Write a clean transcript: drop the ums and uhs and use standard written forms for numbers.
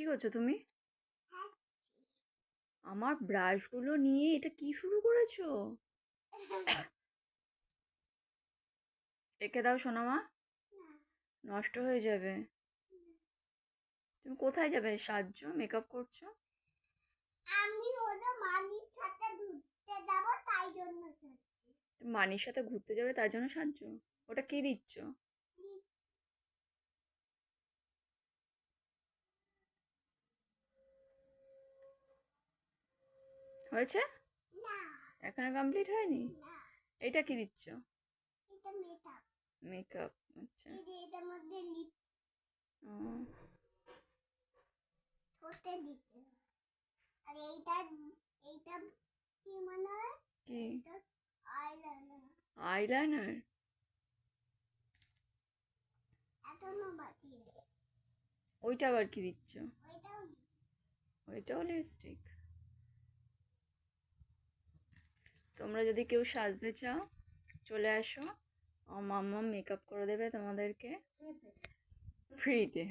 কি করছো তুমি? আমার ব্রাশগুলো নিয়ে এটা কি শুরু করেছো? রেখে দাও সোনামা, নষ্ট হয়ে যাবে। তুমি কোথায় যাবে? সাজছ, মেকআপ করছো? আমি হলো মানির সাথে ঘুরতে যাব তাই জন্য যাচ্ছি। তুমি মানির সাথে ঘুরতে যাবে তার জন্য সাজছো? ওটা কি দিচ্ছ? হয়েছে? না এখনো কমপ্লিট হয়নি? না এটা কি দিচ্ছ? এটা মেকআপ। মেকআপ, আচ্ছা। এই যে এটার মধ্যে লিপ ও, ঠোঁটে দিতে হয়। আর এইটা এইটা কি মনে হয়? কি? এটা আইলাইনার। আইলাইনার? এখনো বাকি আছে। ওইটা আবার কি দিচ্ছ? ওইটাও ওইটাও লিপস্টিক? তোমরা যদি কেউ সাজতে চাও চলে আসো, আমার মাম্মা মেকআপ করে দেবে তোমাদেরকে ফ্রিতে।